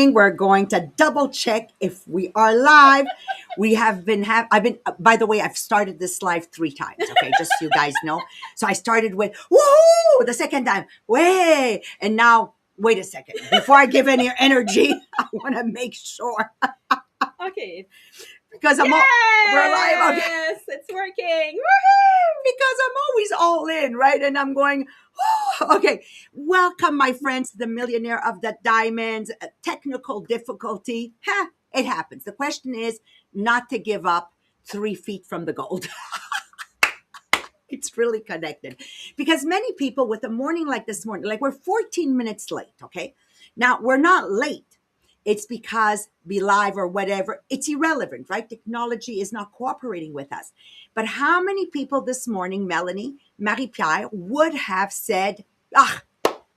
morning. We're going to double check if we are live. By the way, I've started this live 3 times. Okay, just so you guys know. So I started with, woohoo, the second time, way. And now, wait a second. Before I give any energy, I want to make sure. Okay. Because we're live. Okay. Yes, it's working. Woohoo! Because I'm always all in, right? And I'm going, oh, okay. Welcome, my friends, to the Millionaire of the Diamonds. Technical difficulty. It happens. The question is not to give up 3 feet from the gold. It's really connected. Because many people with a morning like this morning, like we're 14 minutes late, okay? Now, we're not late. It's because be live or whatever, it's irrelevant, right? Technology is not cooperating with us. But how many people this morning, Melanie, Marie-Pierre, would have said,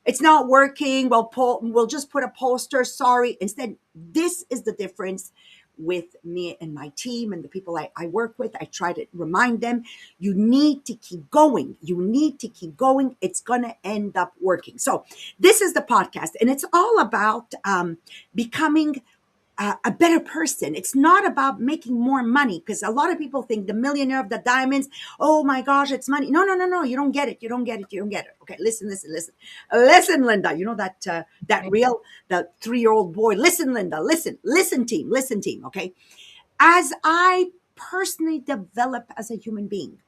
it's not working, we'll just put a poster, sorry. Instead, this is the difference with me and my team and the people I work with. I try to remind them, you need to keep going. You need to keep going. It's going to end up working. So this is the podcast, and it's all about becoming a better person. It's not about making more money, because a lot of people think the Millionaire of the Diamonds, oh my gosh, it's money. No. You don't get it. You don't get it. Okay, listen. Listen, Linda. You know that reel, the 3-year-old boy. Listen, Linda. Listen, team. Okay. As I personally develop as a human being,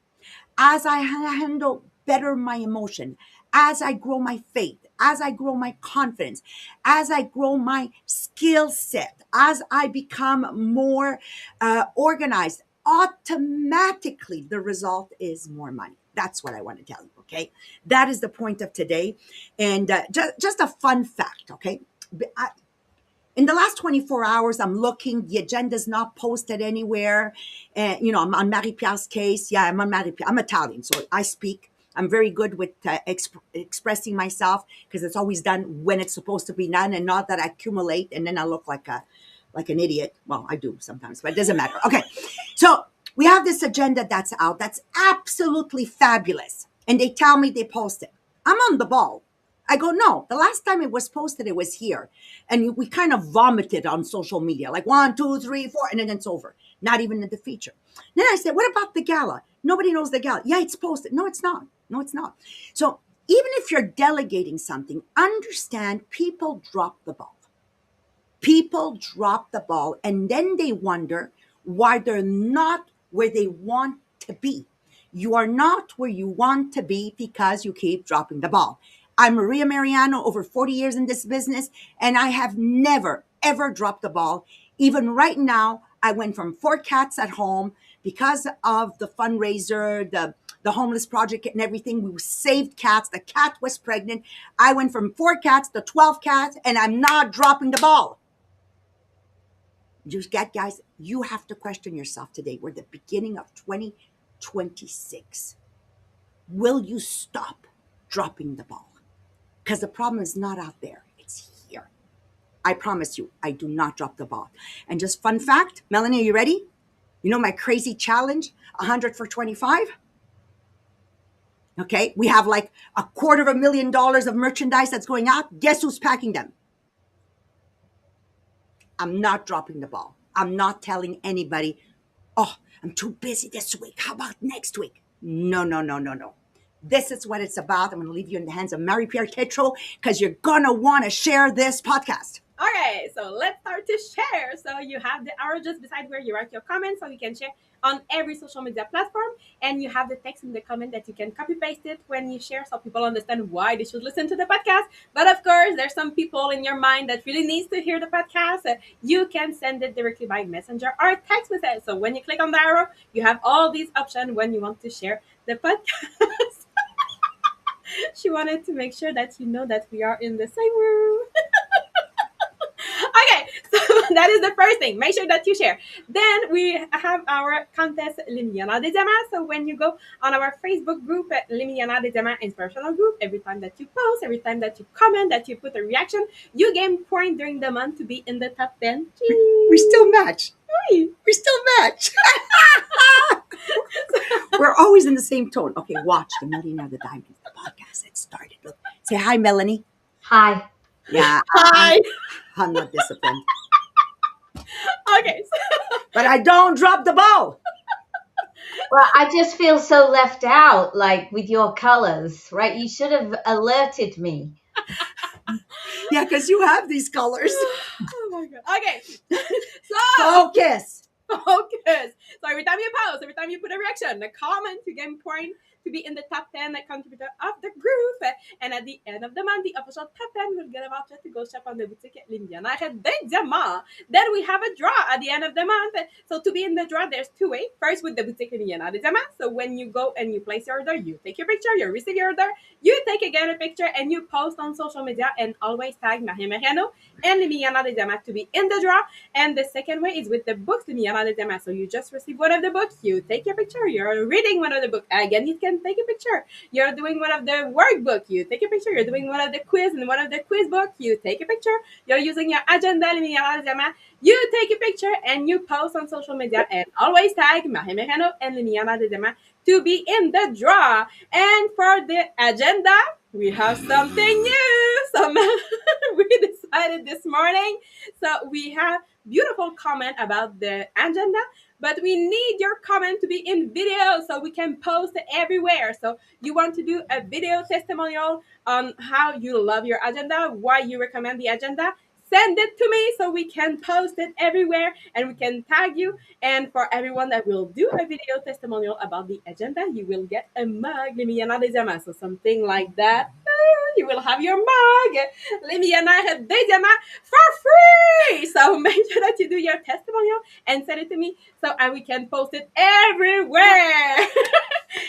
as I handle better my emotion, as I grow my faith, as I grow my confidence, as I grow my skill set, as I become more organized, automatically the result is more money. That's what I want to tell you, okay? That is the point of today. And just a fun fact, okay? In the last 24 hours, I'm looking, the agenda's not posted anywhere. And, I'm on Marie-Pierre's case. Yeah, I'm on Marie-Pierre. I'm Italian, so I speak. I'm very good with expressing myself, because it's always done when it's supposed to be done, and not that I accumulate and then I look like an idiot. Well, I do sometimes, but it doesn't matter. Okay, so we have this agenda that's out. That's absolutely fabulous. And they tell me they post it. I'm on the ball. I go, no, the last time it was posted, it was here. And we kind of vomited on social media, like 1, 2, 3, 4, and then it's over. Not even in the feature. Then I said, what about the gala? Nobody knows the gala. Yeah, it's posted. No, it's not. So even if you're delegating something, understand people drop the ball. People drop the ball, and then they wonder why they're not where they want to be. You are not where you want to be because you keep dropping the ball. I'm Maria Mariano, over 40 years in this business, and I have never, ever dropped the ball. Even right now, I went from 4 cats at home because of the fundraiser, the homeless project and everything. We saved cats. The cat was pregnant. I went from 4 cats to 12 cats, and I'm not dropping the ball. You get, guys, you have to question yourself today. We're at the beginning of 2026. Will you stop dropping the ball? Because the problem is not out there. It's here. I promise you, I do not drop the ball. And just fun fact, Melanie, are you ready? You know my crazy challenge, 100 for 25? Okay, we have like $250,000 of merchandise that's going out. Guess who's packing them? I'm not dropping the ball. I'm not telling anybody, oh, I'm too busy this week. How about next week? No. This is what it's about. I'm going to leave you in the hands of Marie-Pierre Tetreault, because you're going to want to share this podcast. Okay, so let's start to share. So you have the arrow just beside where you write your comments, so you can share on every social media platform. And you have the text in the comment that you can copy paste it when you share, so people understand why they should listen to the podcast. But of course, there's some people in your mind that really needs to hear the podcast. You can send it directly by messenger or text message. So when you click on the arrow, you have all these options when you want to share the podcast. She wanted to make sure that you know that we are in the same room. Okay, so that is the first thing. Make sure that you share. Then we have our contest Les Millionnaires des Diamants. So when you go on our Facebook group, Les Millionnaires des Diamants Inspirational Group, every time that you post, every time that you comment, that you put a reaction, you gain point during the month to be in the top 10. We still match. We still match. We're always in the same tone. Okay, watch the Millionaire of the Diamonds, the podcast. It started. Look, say hi, Melanie. Hi. Yeah, Hi. I'm not disciplined. Okay. But I don't drop the ball. Well, I just feel so left out, like with your colors, right? You should have alerted me. Yeah, because you have these colors. Oh my god. Okay. So Focus. focus. So every time you post, every time you put a reaction, a comment, you gain point to be in the top 10 contributor of the group. And at the end of the month, the official top 10 will get a voucher to go shop on the boutique Les Millionnaires des Diamants. Then we have a draw at the end of the month. So to be in the draw, there's two ways. First, with the boutique Les Millionnaires des Diamants. So when you go and you place your order, you take your picture, you receive your order, you take again a picture, and you post on social media and always tag Marie Mariano and Les Millionnaires des Diamants to be in the draw. And the second way is with the books Les Millionnaires des Diamants. So you just receive one of the books, you take your picture, you're reading one of the books. Again, you can take a picture. You're doing one of the workbook, you take a picture. You're doing one of the quiz and one of the quiz book, you take a picture. You're using your agenda Les Millionnaires des Diamants, you take a picture and you post on social media and always tag Marie Mariano and Les Millionnaires des Diamants to be in the draw. And for the agenda, we have something new. We decided this morning. So we have beautiful comment about the agenda, but we need your comment to be in video so we can post it everywhere. So you want to do a video testimonial on how you love your agenda, why you recommend the agenda, send it to me so we can post it everywhere and we can tag you. And for everyone that will do a video testimonial about the agenda, you will get a mug, Les Millionnaires des Diamants. So something like that. You will have your mug, Les Millionnaires des Diamants, for free. So make sure that you do your testimonial and send it to me so we can post it everywhere.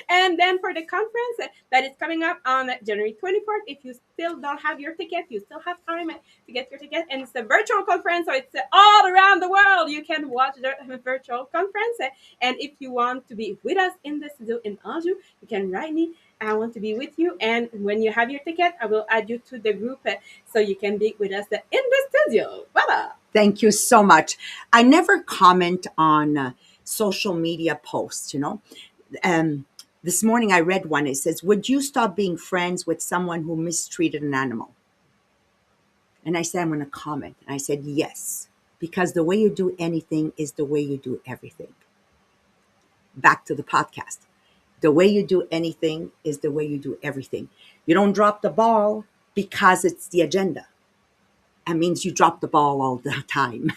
And then for the conference that is coming up on January 24th, if you still don't have your ticket, you still have time to get your ticket. And it's a virtual conference, so it's all around the world. You can watch the virtual conference. And if you want to be with us in the studio in Anjou, you can write me. I want to be with you. And when you have your ticket, I will add you to the group so you can be with us in the studio. Voila! Thank you so much. I never comment on social media posts, This morning I read one. It says, would you stop being friends with someone who mistreated an animal? And I said, I'm going to comment. And I said, yes, because the way you do anything is the way you do everything. Back to the podcast. The way you do anything is the way you do everything. You don't drop the ball because it's the agenda. That means you drop the ball all the time.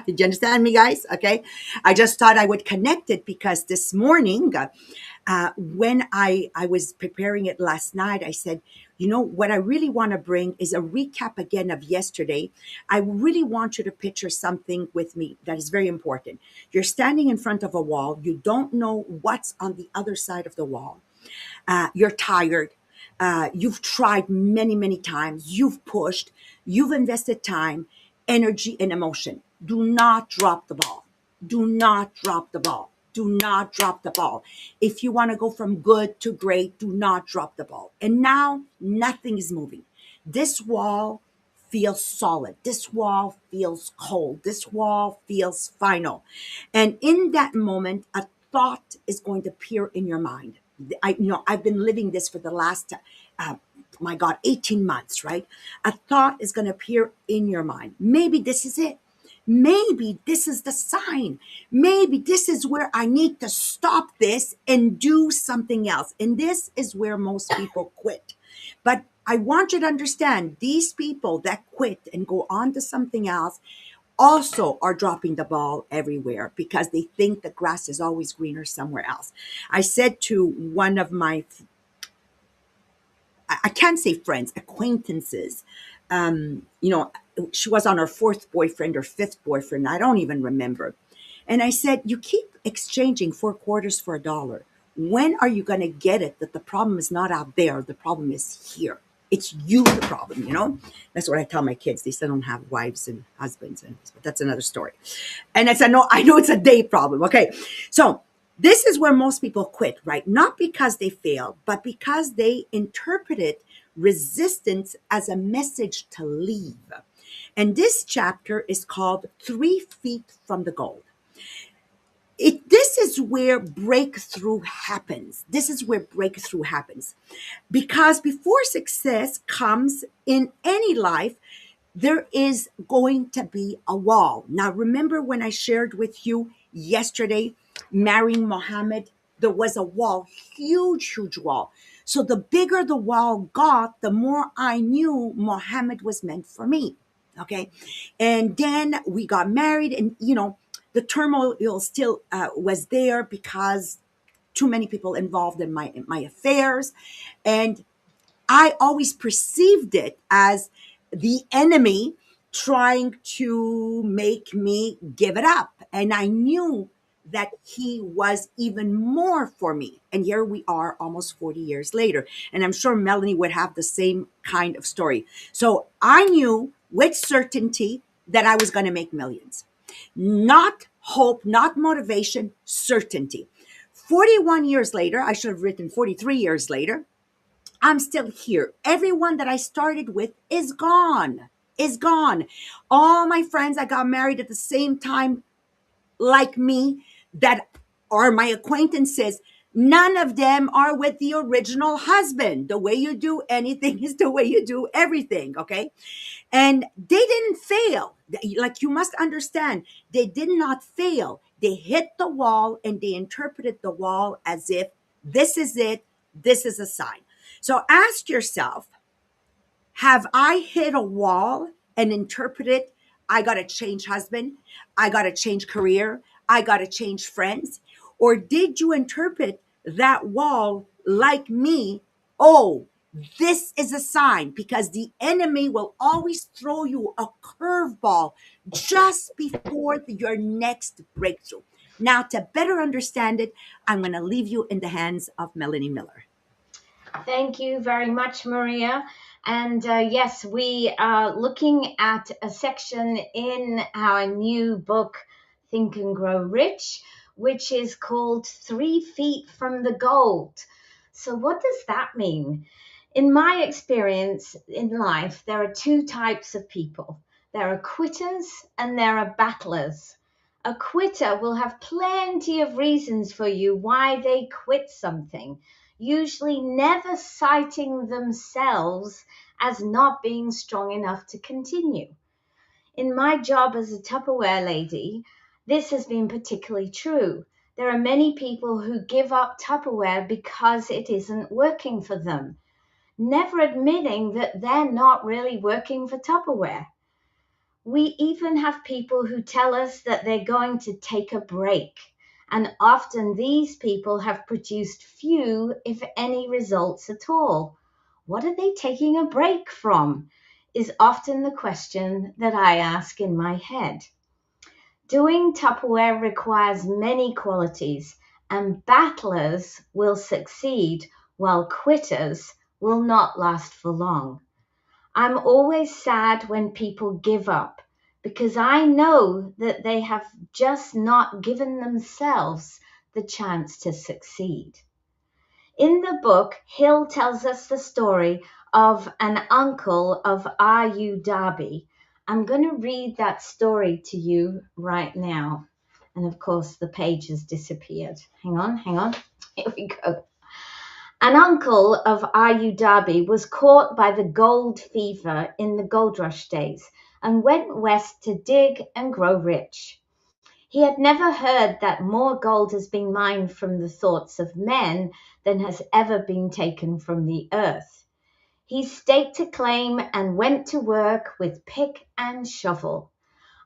Did you understand me, guys? Okay. I just thought I would connect it because this morning, when I was preparing it last night, I said, what I really want to bring is a recap again of yesterday. I really want you to picture something with me that is very important. You're standing in front of a wall. You don't know what's on the other side of the wall. You're tired. You've tried many, many times. You've pushed. You've invested time, energy, and emotion. Do not drop the ball. Do not drop the ball. Do not drop the ball. If you want to go from good to great, do not drop the ball. And now nothing is moving. This wall feels solid. This wall feels cold. This wall feels final. And in that moment, a thought is going to appear in your mind. I've been living this for the last, 18 months, right? A thought is going to appear in your mind. Maybe this is it. Maybe this is the sign. Maybe this is where I need to stop this and do something else. And this is where most people quit. But I want you to understand, these people that quit and go on to something else also are dropping the ball everywhere because they think the grass is always greener somewhere else. I said to one of my, I can't say friends, acquaintances, she was on her fourth boyfriend or fifth boyfriend. I don't even remember. And I said, you keep exchanging 4 quarters for $1. When are you going to get it that the problem is not out there? The problem is here. It's you, the problem, That's what I tell my kids. They still don't have wives and husbands, but that's another story. And I know it's a day problem. Okay. So this is where most people quit, right? Not because they failed, but because they interpreted resistance as a message to leave. And this chapter is called 3 Feet from the Goal. This is where breakthrough happens. This is where breakthrough happens. Because before success comes in any life, there is going to be a wall. Now, remember when I shared with you yesterday, marrying Mohammed, there was a wall, huge, huge wall. So the bigger the wall got, the more I knew Mohammed was meant for me. Okay. And then we got married, and, the turmoil still was there because too many people involved in my affairs. And I always perceived it as the enemy trying to make me give it up. And I knew that he was even more for me. And here we are almost 40 years later. And I'm sure Melanie would have the same kind of story. So I knew with certainty that I was going to make millions. Not hope, not motivation, certainty. 41 years later, I should have written 43 years later, I'm still here. Everyone that I started with is gone, is gone. All my friends that got married at the same time, like me, that are my acquaintances, none of them are with the original husband. The way you do anything is the way you do everything, okay? And they didn't fail. Like, you must understand, they did not fail. They hit the wall and they interpreted the wall as if this is it, this is a sign. So ask yourself, have I hit a wall and interpreted, I got to change husband, I got to change career, I got to change friends? Or did you interpret that wall like me? Oh, this is a sign, because the enemy will always throw you a curveball just before your next breakthrough. Now, to better understand it, I'm going to leave you in the hands of Melanie Miller. Thank you very much, Maria. And yes, we are looking at a section in our new book, Think and Grow Rich, which is called 3 Feet from the Gold. So what does that mean? In my experience in life, there are two types of people. There are quitters and there are battlers. A quitter will have plenty of reasons for you why they quit something, usually never citing themselves as not being strong enough to continue. In my job as a Tupperware lady, this has been particularly true. There are many people who give up Tupperware because it isn't working for them, never admitting that they're not really working for Tupperware. We even have people who tell us that they're going to take a break, and often these people have produced few, if any, results at all. What are they taking a break from? Is often the question that I ask in my head. Doing Tupperware requires many qualities, and battlers will succeed while quitters will not last for long. I'm always sad when people give up, because I know that they have just not given themselves the chance to succeed. In the book, Hill tells us the story of an uncle of R.U. Darby. I'm going to read that story to you right now. And of course, the page has disappeared. Hang on. Here we go. An uncle of R.U. Darby was caught by the gold fever in the gold rush days and went west to dig and grow rich. He had never heard that more gold has been mined from the thoughts of men than has ever been taken from the earth. He staked a claim and went to work with pick and shovel.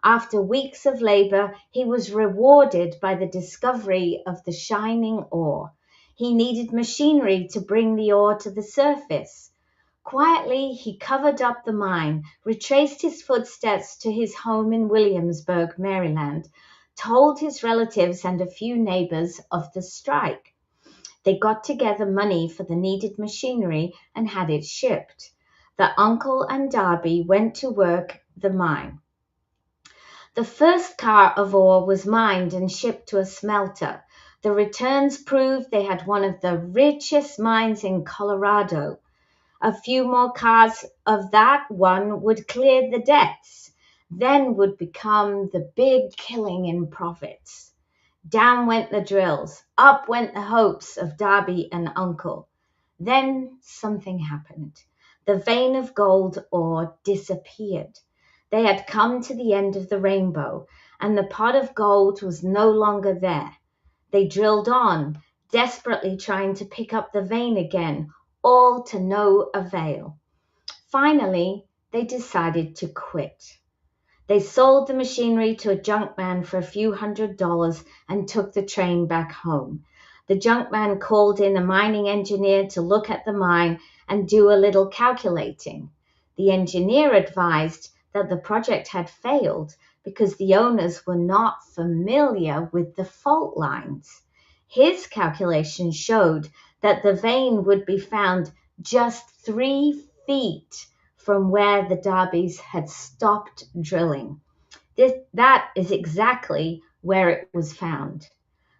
After weeks of labor, he was rewarded by the discovery of the shining ore. He needed machinery to bring the ore to the surface. Quietly, he covered up the mine, retraced his footsteps to his home in Williamsburg, Maryland, told his relatives and a few neighbors of the strike. They got together money for the needed machinery and had it shipped. The uncle and Darby went to work the mine. The first car of ore was mined and shipped to a smelter. The returns proved they had one of the richest mines in Colorado. A few more cars of that one would clear the debts, then would become the big killing in profits. Down went the drills, up went the hopes of Darby and Uncle. Then something happened. The vein of gold ore disappeared. They had come to the end of the rainbow, and the pot of gold was no longer there. They drilled on, desperately trying to pick up the vein again, all to no avail. Finally, they decided to quit. They sold the machinery to a junkman for a few $100s and took the train back home. The junkman called in a mining engineer to look at the mine and do a little calculating. The engineer advised that the project had failed because the owners were not familiar with the fault lines. His calculation showed that the vein would be found just 3 feet from where the Darbys had stopped drilling. That is exactly where it was found.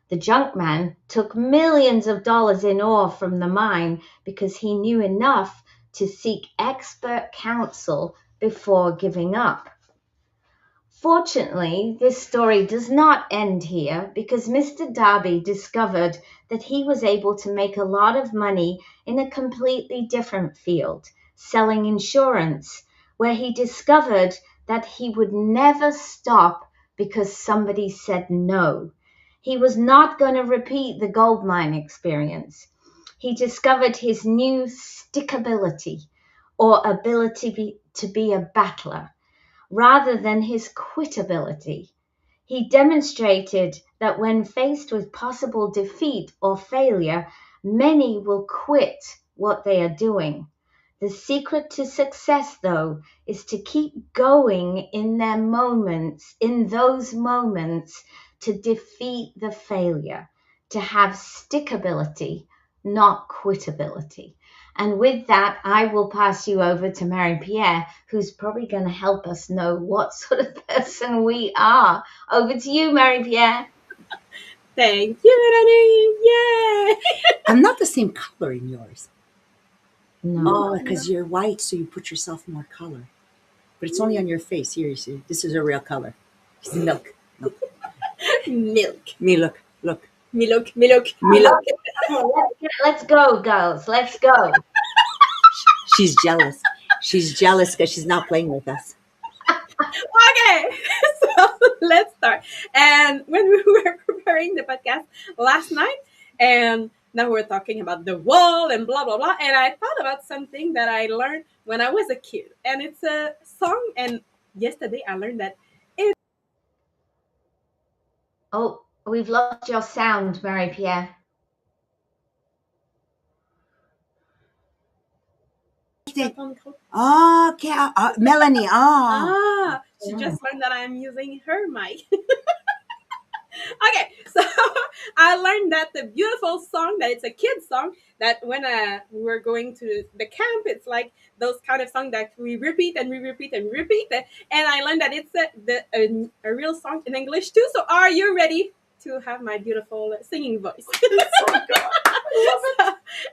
The junkman took millions of dollars in ore from the mine because he knew enough to seek expert counsel before giving up. Fortunately, this story does not end here because Mr. Darby discovered that he was able to make a lot of money in a completely different field, selling insurance, where he discovered that he would never stop because somebody said no. He was not going to repeat the gold mine experience. He discovered his new stickability, or ability to be a battler, rather than his quitability. He demonstrated that when faced with possible defeat or failure, many will quit what they are doing. The secret to success, though, is to keep going in those moments to defeat the failure, to have stickability, not quitability. And with that, I will pass you over to Marie-Pierre, who's probably going to help us know what sort of person we are. Over to you, Marie-Pierre. Thank you, Melanie. Yay! I'm not the same color in yours. No. Oh, because you're white, so you put yourself more color. But it's only on your face. Here, you see. This is a real color. It's milk. Milk. Milk. Me look. Look. Milk. Me look. Let's go, girls. Let's go. She's jealous. She's jealous because she's not playing with us. Okay, so let's start. And when we were preparing the podcast last night, and now we're talking about the wall and blah blah blah, and I thought about something that I learned when I was a kid, and it's a song. And yesterday I learned that Oh, we've lost your sound, Marie-Pierre. Oh, okay. Melanie. Oh. she just learned that I'm using her mic. Okay, so I learned that the beautiful song, that it's a kid's song, that when we're going to the camp, it's like those kind of songs that we repeat and we repeat and repeat. And I learned that it's a real song in English too. So are you ready to have my beautiful singing voice? So,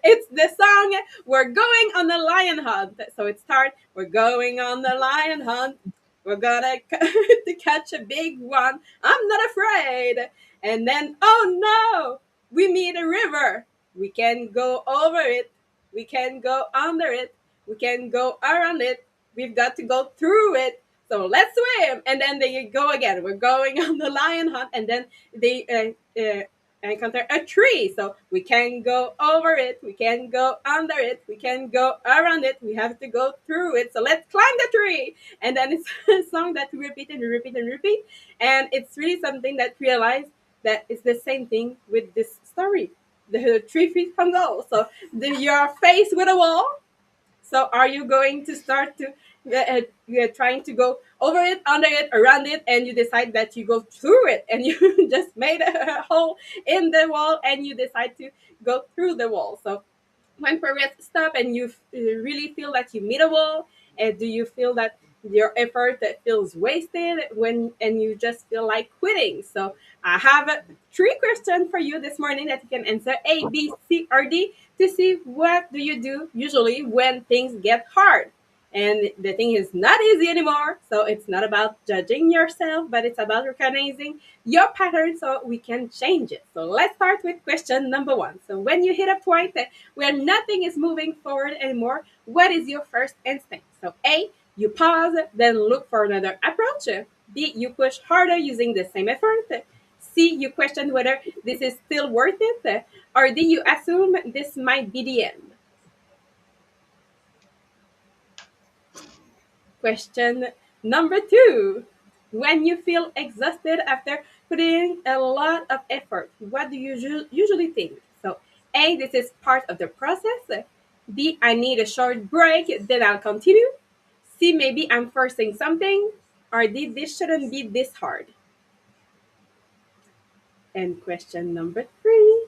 it's the song, We're Going on the Lion Hunt. So it starts, we're going on the lion hunt. We're gonna to catch a big one. I'm not afraid. And then, oh no, we meet a river. We can go over it. We can go under it. We can go around it. We've got to go through it. So let's swim. And then they go again. We're going on the lion hunt. And then they encounter a tree. So we can go over it. We can go under it. We can go around it. We have to go through it. So let's climb the tree. And then it's a song that we repeat and repeat and repeat. And it's really something that realized that it's the same thing with this story. The 3 feet from goal. So you're faced with a wall. So are you going to start to you're trying to go over it, under it, around it, and you decide that you go through it, and you just made a hole in the wall, and you decide to go through the wall. So when progress stop and you really feel that you meet a wall, do you feel that your effort that feels wasted and you just feel like quitting? So I have 3 questions for you this morning that you can answer A, B, C, or D to see what do you do usually when things get hard. And the thing is not easy anymore. So it's not about judging yourself, but it's about recognizing your pattern so we can change it. So let's start with question number one. So when you hit a point where nothing is moving forward anymore, what is your first instinct? So A, you pause, then look for another approach. B, you push harder using the same effort. C, you question whether this is still worth it. Or D, you assume this might be the end. Question number two. When you feel exhausted after putting a lot of effort, what do you usually think? So, A, this is part of the process. B, I need a short break, then I'll continue. C, maybe I'm forcing something. Or D, this shouldn't be this hard. And question number three.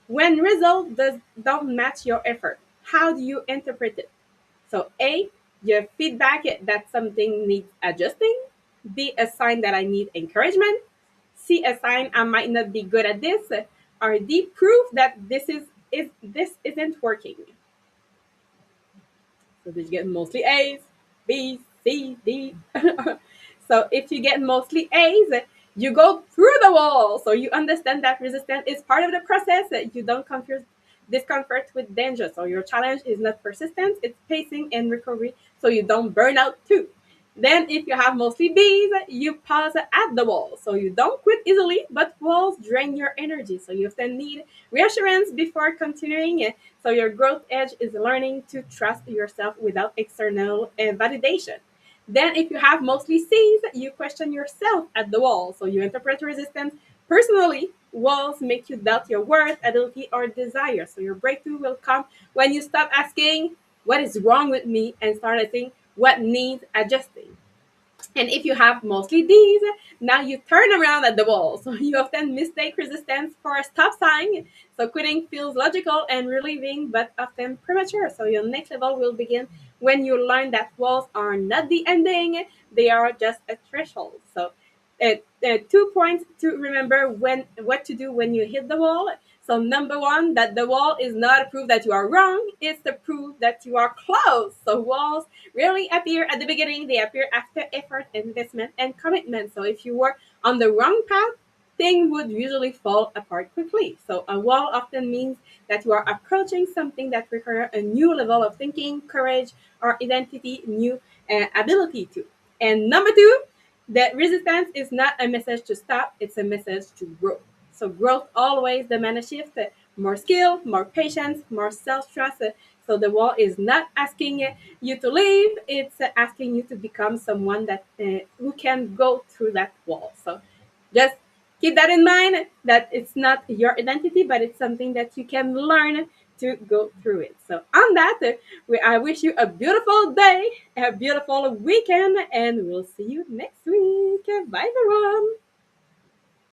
When results don't match your effort, how do you interpret it? So A, your feedback that something needs adjusting. B, a sign that I need encouragement. C, a sign I might not be good at this. Or D, proof that this isn't working. So did you get mostly A's, B's, C, D? So if you get mostly A's, you go through the wall. So you understand that resistance is part of the process. You don't confuse discomfort with danger. So your challenge is not persistence, it's pacing and recovery so you don't burn out too. Then if you have mostly B's, you pause at the wall. So you don't quit easily, but walls drain your energy. So you often need reassurance before continuing. So your growth edge is learning to trust yourself without external validation. Then if you have mostly C's, you question yourself at the wall. So you interpret resistance personally. Walls make you doubt your worth, ability, or desire. So your breakthrough will come when you stop asking, what is wrong with me? And start asking, what needs adjusting? And if you have mostly D's, now you turn around at the wall. So you often mistake resistance for a stop sign. So quitting feels logical and relieving, but often premature. So your next level will begin when you learn that walls are not the ending, they are just a threshold. So 2 points to remember when what to do when you hit the wall. So number one, that the wall is not a proof that you are wrong, it's the proof that you are close. So walls rarely appear at the beginning, they appear after effort, investment, and commitment. So if you were on the wrong path, things would usually fall apart quickly. So a wall often means that you are approaching something that requires a new level of thinking, courage, or identity, new ability to. And number two, that resistance is not a message to stop, it's a message to grow. So growth always demands a shift, more skill, more patience, more self-trust. So the wall is not asking you to leave, it's asking you to become someone that who can go through that wall. So just keep that in mind, that it's not your identity, but it's something that you can learn to go through it. So on that, I wish you a beautiful day, a beautiful weekend, and we'll see you next week. Bye, everyone.